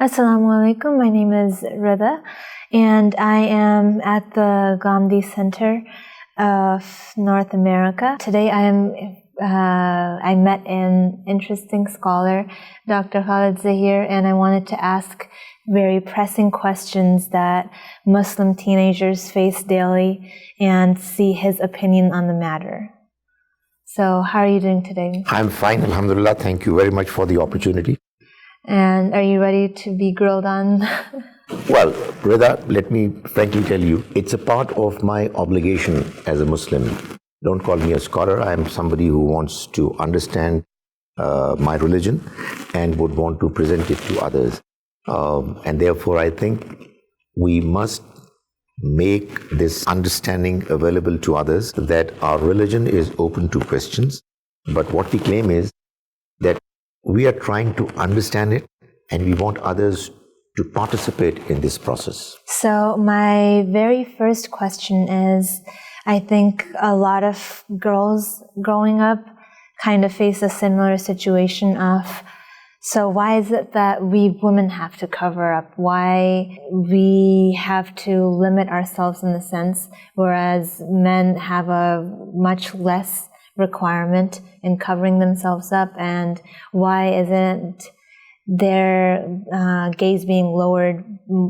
Assalamu alaikum. My name is Rida, and I am at the Ghamidi Center of North America. Today I met an interesting scholar, Dr. Khalid Zaheer, and I wanted to ask very pressing questions that Muslim teenagers face daily and see his opinion on the matter. So how are you doing today? I'm fine, alhamdulillah. Thank you very much for the opportunity. And are you ready to be grilled on? Well, Rida, let me frankly tell you, it's a part of my obligation as a Muslim. Don't call me a scholar. I'm somebody who wants to understand my religion and would want to present it to others. And therefore, I think we must make this understanding available to others that our religion is open to questions. But what we claim is that we are trying to understand it and we want others to participate in this process. So my very first question is, I think a lot of girls growing up kind of face a similar situation of, so why is it that we women have to cover up? Why we have to limit ourselves in the sense, whereas men have a much less requirement in covering themselves up, and why isn't their gaze being lowered,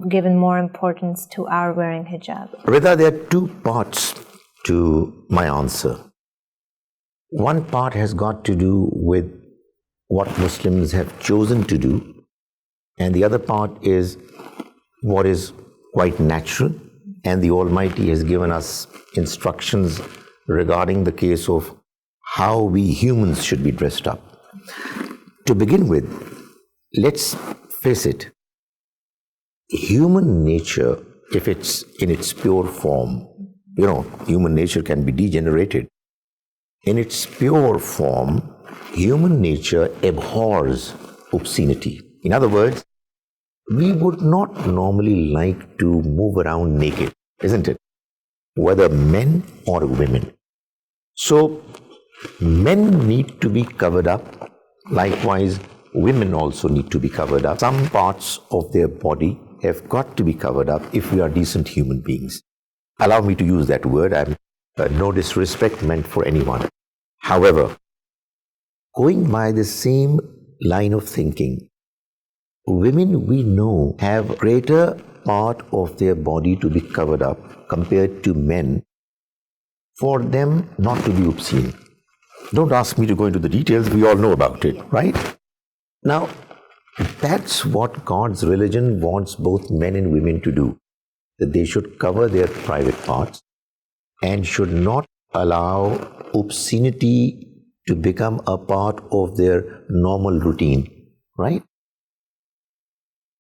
given more importance to our wearing hijab? Rida, there are two parts to my answer. One part has got to do with what Muslims have chosen to do, and the other part is what is quite natural, and the Almighty has given us instructions regarding the case of how we humans should be dressed up. To begin with, let's face it, human nature, if it's in its pure form, human nature can be degenerated. In its pure form, human nature abhors obscenity. In other words, we would not normally like to move around naked, isn't it? Whether men or women. So, men need to be covered up. Likewise, women also need to be covered up. Some parts of their body have got to be covered up if we are decent human beings. Allow me to use that word. I'm no disrespect meant for anyone. However, going by the same line of thinking, women we know have greater part of their body to be covered up compared to men for them not to be obscene. Don't ask me to go into the details, we all know about it, right? Now, that's what God's religion wants both men and women to do, that they should cover their private parts and should not allow obscenity to become a part of their normal routine, right?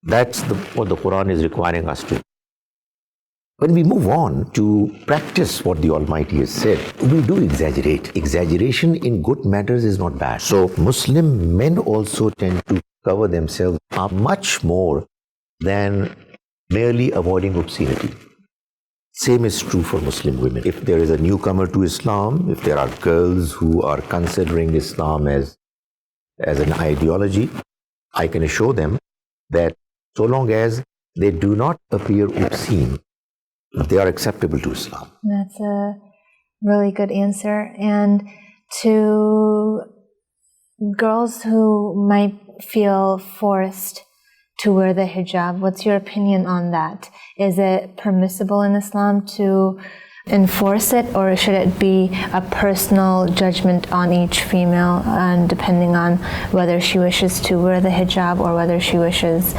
That's what the Quran is requiring us to. When we move on to practice what the Almighty has said, we do exaggerate. Exaggeration in good matters is not bad. So Muslim men also tend to cover themselves up much more than merely avoiding obscenity. Same is true for Muslim women. If there is a newcomer to Islam, if there are girls who are considering Islam as an ideology, I can assure them that so long as they do not appear obscene, they are acceptable to Islam. That's a really good answer. And to girls who might feel forced to wear the hijab, what's your opinion on that? Is it permissible in Islam to enforce it, or should it be a personal judgment on each female, and depending on whether she wishes to wear the hijab or whether she wishes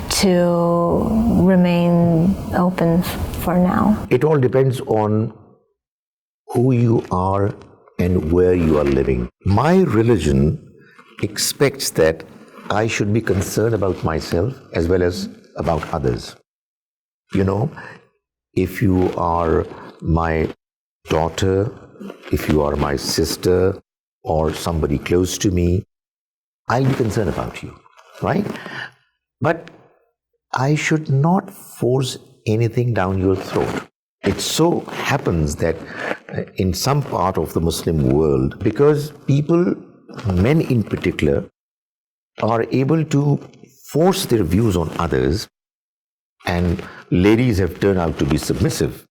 to remain open for now? It all depends on who you are and where you are living. My religion expects that I should be concerned about myself as well as about others. If you are my daughter, if you are my sister or somebody close to me, I'll be concerned about you, right? But I should not force anything down your throat. It so happens that in some part of the Muslim world, because people, men in particular, are able to force their views on others, and ladies have turned out to be submissive.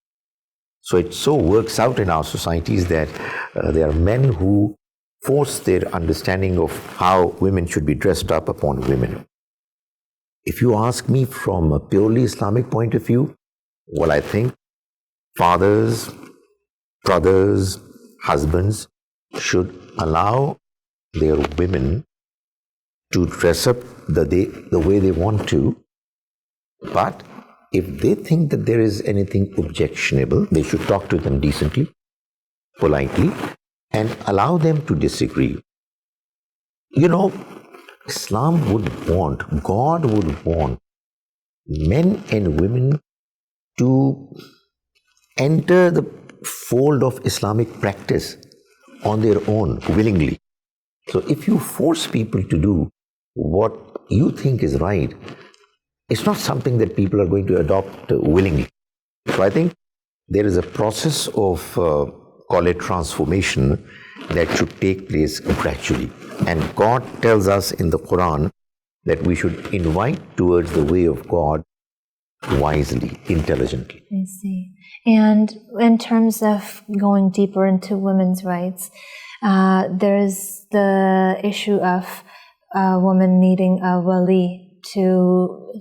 So it so works out in our societies that there are men who force their understanding of how women should be dressed up upon women. If you ask me from a purely Islamic point of view, well, I think fathers, brothers, husbands should allow their women to dress up the way they want to, but if they think that there is anything objectionable, they should talk to them decently, politely, and allow them to disagree. You know, Islam would want, God would want men and women to enter the fold of Islamic practice on their own, willingly. So if you force people to do what you think is right, it's not something that people are going to adopt willingly. So I think there is a process of, call it transformation, that should take place gradually. And God tells us in the Quran that we should invite towards the way of God wisely, intelligently. I see. And in terms of going deeper into women's rights, there's the issue of a woman needing a wali to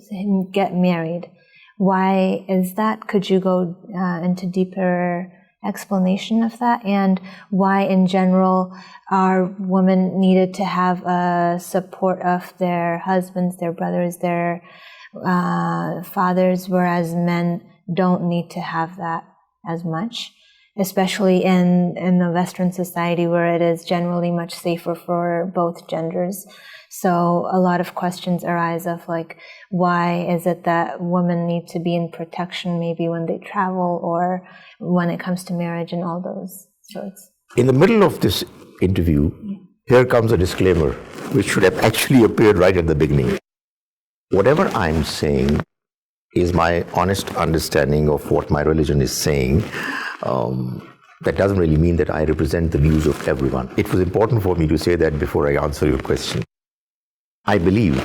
get married. Why is that? Could you go into deeper explanation of that? And why in general are women needed to have a support of their husbands, their brothers, their fathers, whereas men don't need to have that as much, especially in the Western society where it is generally much safer for both genders. So a lot of questions arise of like, why is it that women need to be in protection maybe when they travel or when it comes to marriage and all those sorts? In the middle of this interview, here comes a disclaimer, which should have actually appeared right at the beginning. Whatever I'm saying is my honest understanding of what my religion is saying. That doesn't really mean that I represent the views of everyone. It was important for me to say that before I answer your question. I believe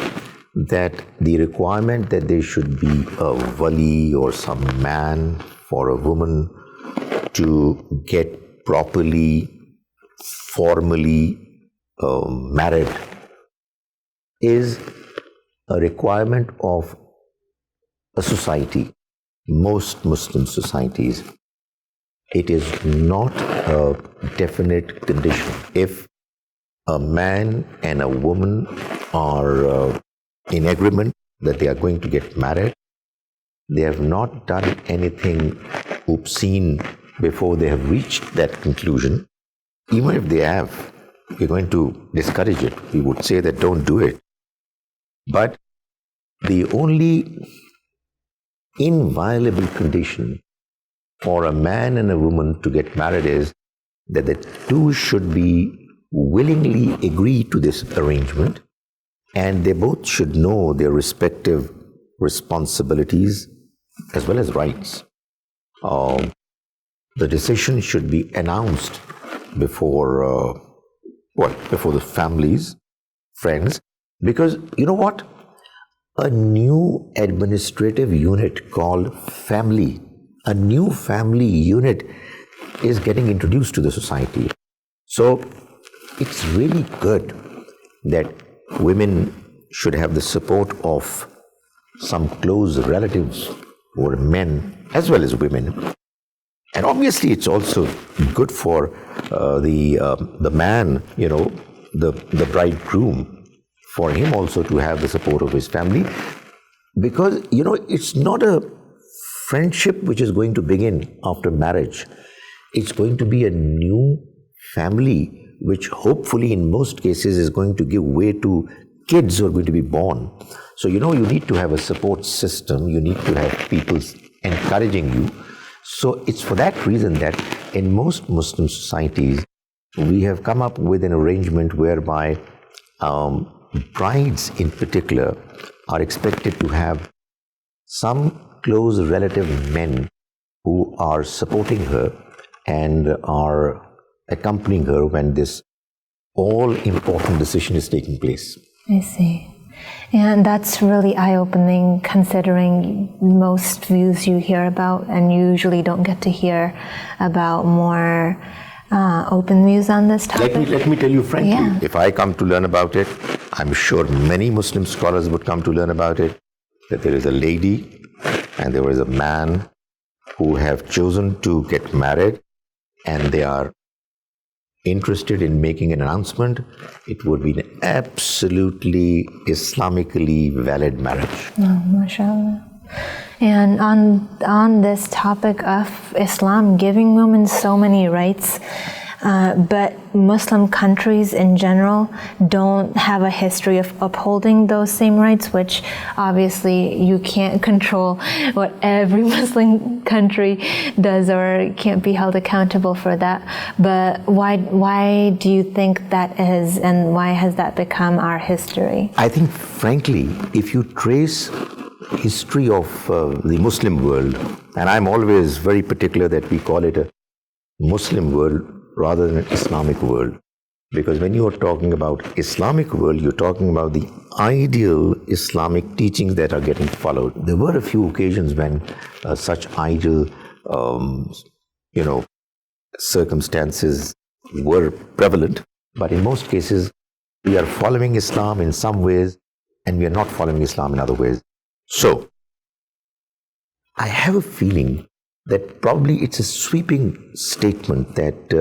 that the requirement that there should be a wali or some man for a woman to get properly, formally married is a requirement of a society, most Muslim societies. It is not a definite condition. If a man and a woman are in agreement that they are going to get married, they have not done anything obscene before they have reached that conclusion. Even if they have, we're going to discourage it. We would say that don't do it. But the only inviolable condition for a man and a woman to get married is that the two should be willingly agree to this arrangement, and they both should know their respective responsibilities as well as rights. The decision should be announced before the families, friends, because you know what? A new administrative unit called family, a new family unit is getting introduced to the society. So it's really good that women should have the support of some close relatives who are men as well as women. And obviously it's also good for the man, the bridegroom, for him also to have the support of his family, because it's not a friendship which is going to begin after marriage. It's going to be a new family which hopefully in most cases is going to give way to kids who are going to be born. So you need to have a support system, you need to have people encouraging you. So it's for that reason that in most Muslim societies we have come up with an arrangement whereby brides in particular are expected to have some close relative men who are supporting her and are accompanying her when this all-important decision is taking place. I see. And that's really eye-opening, considering most views you hear about and you usually don't get to hear about more open views on this topic. Let me tell you frankly, Yeah. if I come to learn about it, I'm sure many Muslim scholars would come to learn about it, that there is a lady and there is a man who have chosen to get married and they are interested in making an announcement. It would be an absolutely Islamically valid marriage. Oh, mashallah. And on this topic of Islam giving women so many rights, but Muslim countries in general don't have a history of upholding those same rights, which obviously you can't control what every Muslim country does or can't be held accountable for that. But why do you think that is, and why has that become our history? I think, frankly, if you trace history of the Muslim world, and I'm always very particular that we call it a Muslim world rather than an Islamic world, because when you are talking about Islamic world, you're talking about the ideal Islamic teachings that are getting followed. There were a few occasions when such ideal, circumstances were prevalent, but in most cases, we are following Islam in some ways, and we are not following Islam in other ways. So, I have a feeling that probably it's a sweeping statement that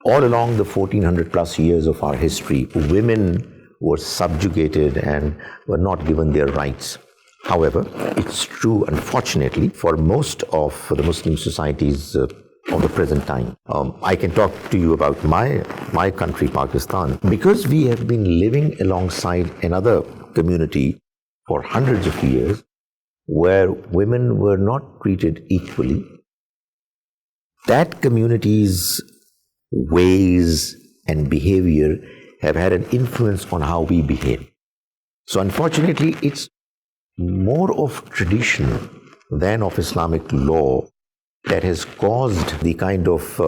all along the 1400 plus years of our history, women were subjugated and were not given their rights. However, it's true, unfortunately, for most of the Muslim societies of the present time. I can talk to you about my country, Pakistan, because we have been living alongside another community for hundreds of years where women were not treated equally. That community's ways and behavior have had an influence on how we behave. So unfortunately, it's more of tradition than of Islamic law that has caused the kind of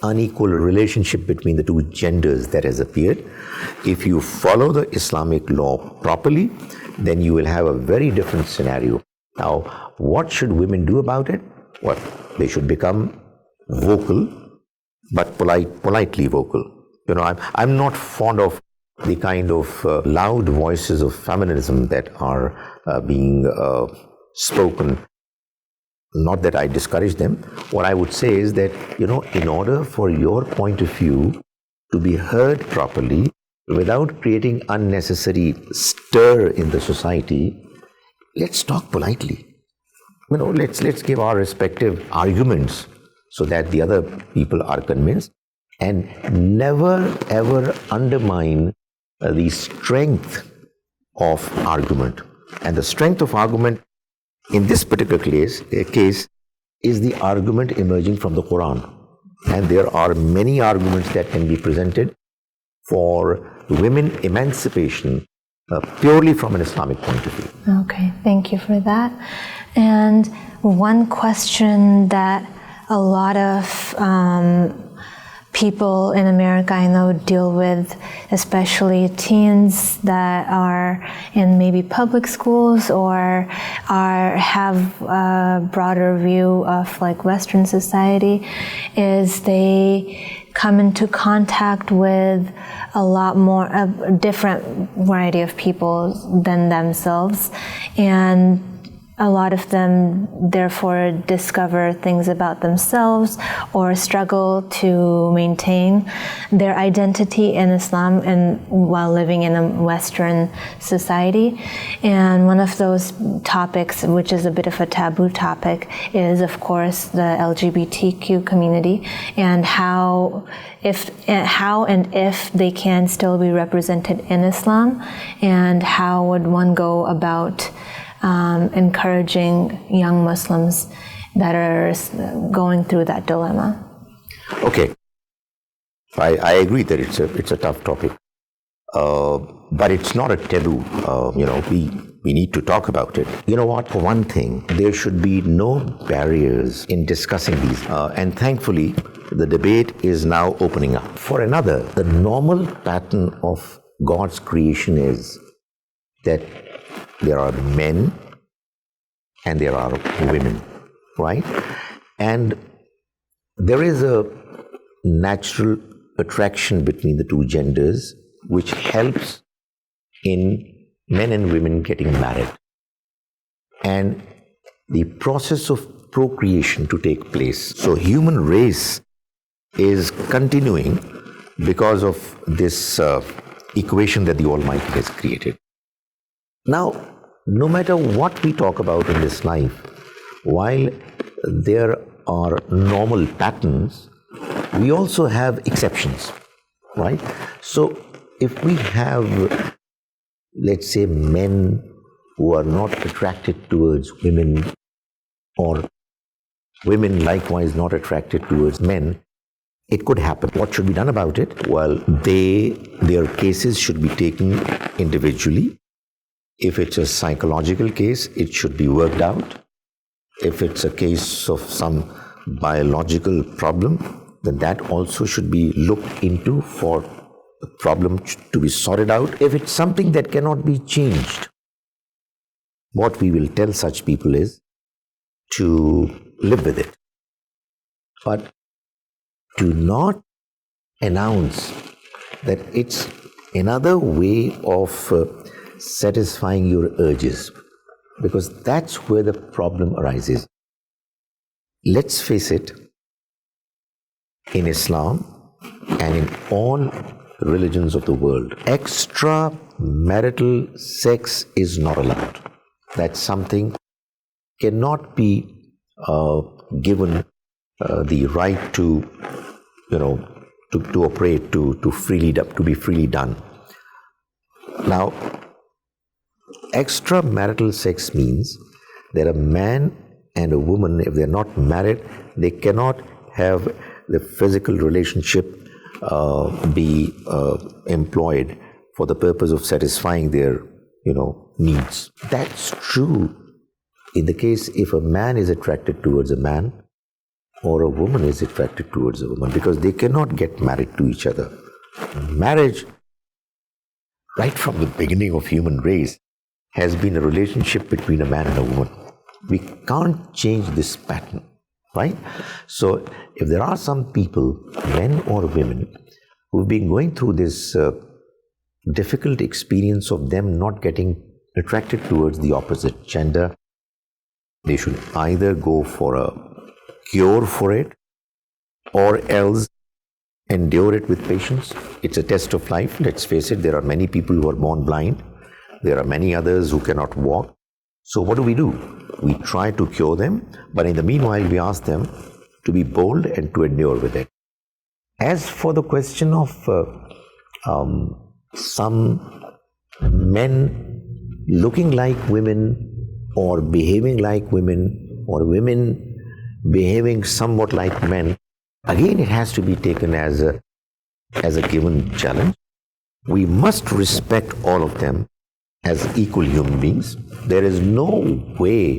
unequal relationship between the two genders that has appeared. If you follow the Islamic law properly, then you will have a very different scenario. Now, what should women do about it? Well, they should become vocal, but politely vocal. I'm not fond of the kind of loud voices of feminism that are being spoken. Not that I discourage them. What I would say is that, in order for your point of view to be heard properly, without creating unnecessary stir in the society, let's talk politely. Let's give our respective arguments so that the other people are convinced, and never ever undermine the strength of argument. And the strength of argument in this particular case is the argument emerging from the Quran. And there are many arguments that can be presented for women emancipation purely from an Islamic point of view. Okay, thank you for that. And one question that a lot of people in America I know deal with, especially teens that are in maybe public schools or have a broader view of like Western society, is they come into contact with a lot more, a different variety of people than themselves, and a lot of them therefore discover things about themselves or struggle to maintain their identity in Islam and while living in a Western society. And one of those topics, which is a bit of a taboo topic, is of course the LGBTQ community and how and if they can still be represented in Islam, and how would one go about encouraging young Muslims that are going through that dilemma. Okay, I agree that it's a tough topic, but it's not a taboo. We need to talk about it. You know what? For one thing, there should be no barriers in discussing these, and thankfully, the debate is now opening up. For another, the normal pattern of God's creation is that there are men and there are women, right? And there is a natural attraction between the two genders which helps in men and women getting married and the process of procreation to take place. So human race is continuing because of this equation that the Almighty has created. Now, no matter what we talk about in this life, while there are normal patterns, we also have exceptions, right? So if we have, let's say, men who are not attracted towards women, or women likewise not attracted towards men, it could happen. What should be done about it? Well, their cases should be taken individually. If it's a psychological case, it should be worked out. If it's a case of some biological problem, then that also should be looked into for the problem to be sorted out. If it's something that cannot be changed, what we will tell such people is to live with it. But do not announce that it's another way of satisfying your urges, because that's where the problem arises. Let's face it, in Islam and in all religions of the world, extramarital sex is not allowed. That's something cannot be given the right to, to operate, to be freely done. Now, extramarital sex means that a man and a woman, if they're not married, they cannot have the physical relationship be employed for the purpose of satisfying their, needs. That's true in the case if a man is attracted towards a man or a woman is attracted towards a woman, because they cannot get married to each other. Marriage, right from the beginning of human race, has been a relationship between a man and a woman. We can't change this pattern, right? So if there are some people, men or women, who've been going through this difficult experience of them not getting attracted towards the opposite gender, they should either go for a cure for it or else endure it with patience. It's a test of life. Let's face it, there are many people who are born blind. There are many others who cannot walk. So what do? We try to cure them, but in the meanwhile, we ask them to be bold and to endure with it. As for the question of some men looking like women or behaving like women or women behaving somewhat like men, again, it has to be taken as a given challenge. We must respect all of them as equal human beings. There is no way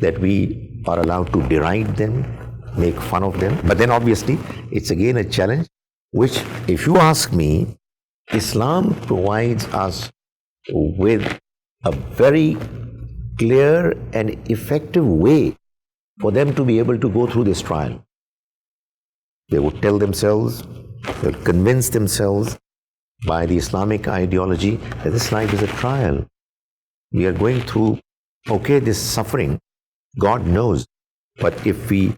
that we are allowed to deride them, make fun of them. But then obviously, it's again a challenge, which, if you ask me, Islam provides us with a very clear and effective way for them to be able to go through this trial. They would tell themselves, they'll convince themselves by the Islamic ideology that this life is a trial. We are going through, this suffering, God knows, but if we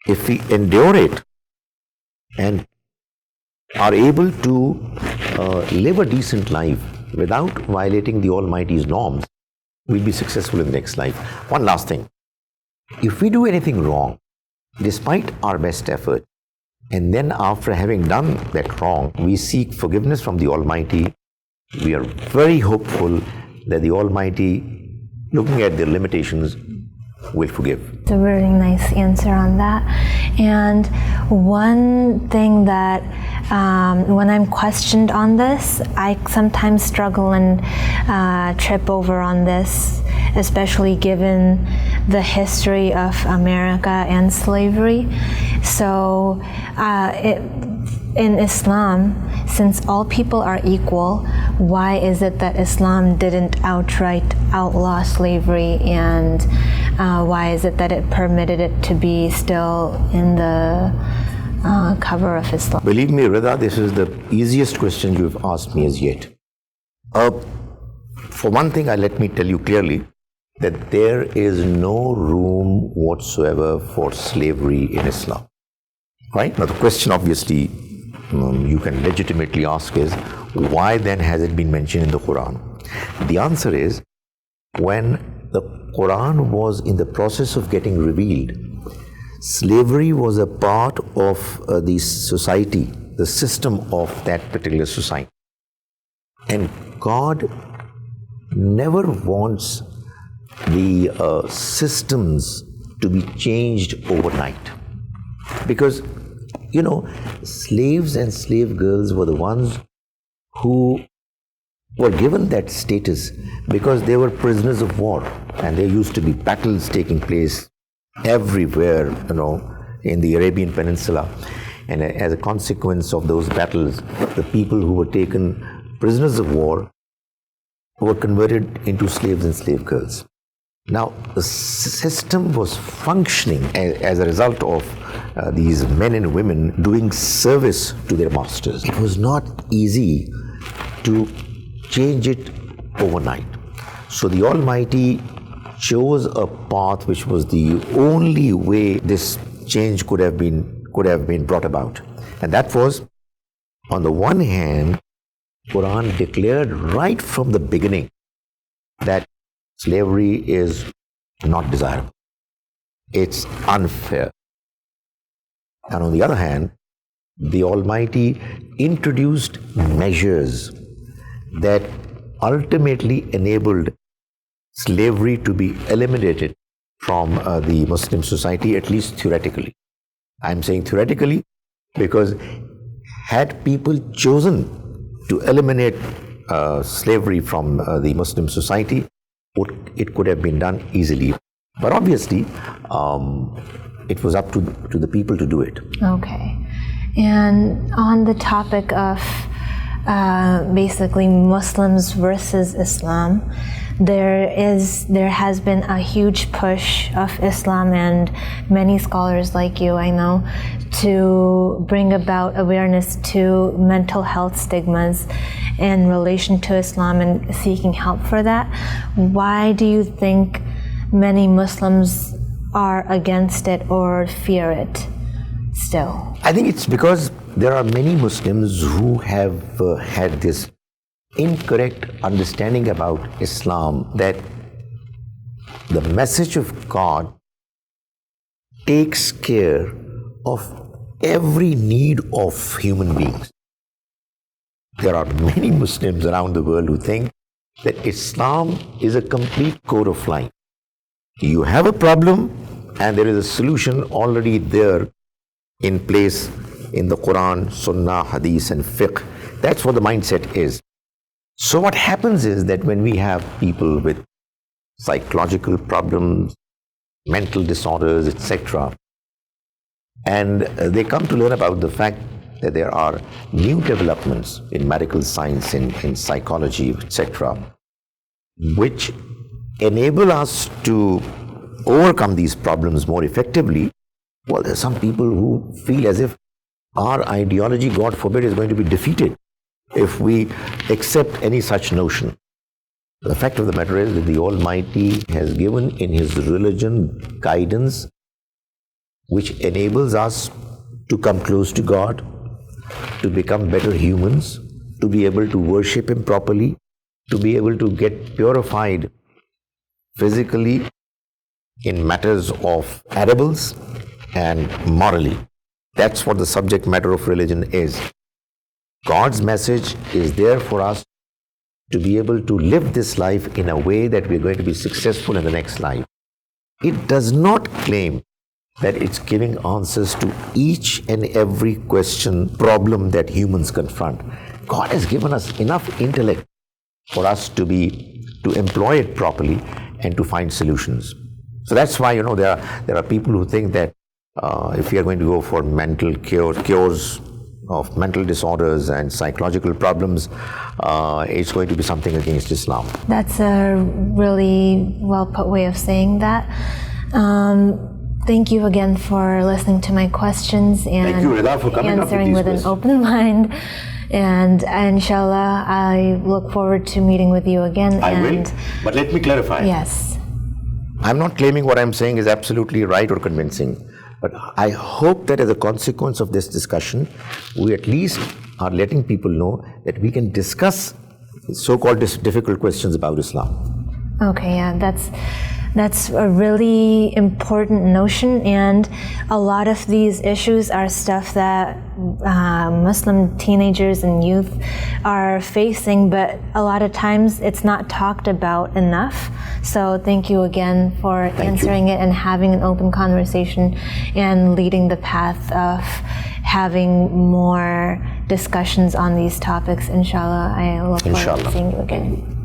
endure it and are able to live a decent life without violating the Almighty's norms, we'll be successful in the next life. One last thing. If we do anything wrong, despite our best effort, and then after having done that wrong, we seek forgiveness from the Almighty, we are very hopeful that the Almighty, looking at their limitations, will forgive. It's a really nice answer on that. And one thing that when I'm questioned on this, I sometimes struggle and trip over on this, especially given the history of America and slavery. So in Islam, since all people are equal, why is it that Islam didn't outright outlaw slavery, and why is it that it permitted it to be still in the cover of Islam? Believe me, Rida, this is the easiest question you've asked me as yet. For one thing, let me tell you clearly that there is no room whatsoever for slavery in Islam. Right? Now, the question obviously you can legitimately ask is, why then has it been mentioned in the Quran? The answer is, when the Quran was in the process of getting revealed, slavery was a part of the society, the system of that particular society. And God never wants the systems to be changed overnight. Because, slaves and slave girls were the ones who were given that status because they were prisoners of war, and there used to be battles taking place everywhere, in the Arabian Peninsula. And as a consequence of those battles, the people who were taken prisoners of war were converted into slaves and slave girls. Now, the system was functioning as a result of these men and women doing service to their masters. It was not easy to change it overnight. So the Almighty chose a path which was the only way this change could have been brought about. And that was, on the one hand, Quran declared right from the beginning that slavery is not desirable. It's unfair. And on the other hand, the Almighty introduced measures that ultimately enabled slavery to be eliminated from the Muslim society, at least theoretically. I'm saying theoretically because had people chosen to eliminate slavery from the Muslim society, it could have been done easily. But obviously, it was up to the people to do it. Okay. And on the topic of basically Muslims versus Islam, there has been a huge push of Islam and many scholars like you, I know, to bring about awareness to mental health stigmas in relation to Islam and seeking help for that. Why do you think many Muslims are against it or fear it still? I think it's because there are many Muslims who have had this incorrect understanding about Islam, that the message of God takes care of every need of human beings. There are many Muslims around the world who think that Islam is a complete code of life. You have a problem and there is a solution already there in place in the Quran, Sunnah, Hadith and Fiqh. That's what the mindset is. So what happens is that when we have people with psychological problems, mental disorders, etc., and they come to learn about the fact that there are new developments in medical science, in psychology, etc., which enable us to overcome these problems more effectively. Well, there are some people who feel as if our ideology, God forbid, is going to be defeated if we accept any such notion. The fact of the matter is that the Almighty has given in His religion guidance which enables us to come close to God, to become better humans, to be able to worship Him properly, to be able to get purified physically in matters of edibles and morally. That's what the subject matter of religion is. God's message is there for us to be able to live this life in a way that we're going to be successful in the next life. It does not claim that it's giving answers to each and every problem that humans confront. God has given us enough intellect for us to employ it properly and to find solutions. So that's why, there are people who think that if we are going to go for mental cures of mental disorders and psychological problems is going to be something against Islam. That's a really well put way of saying that. Thank you again for listening to my questions and Thank you, Rida, for coming answering up with an open mind. And inshallah, I look forward to meeting with you again. I will, but let me clarify. Yes. I'm not claiming what I'm saying is absolutely right or convincing, but I hope that as a consequence of this discussion, we at least are letting people know that we can discuss so-called difficult questions about Islam. Okay, yeah, that's a really important notion, and a lot of these issues are stuff that Muslim teenagers and youth are facing, but a lot of times it's not talked about enough. So thank you again for answering it and having an open conversation and leading the path of having more discussions on these topics. Inshallah, I look forward to seeing you again.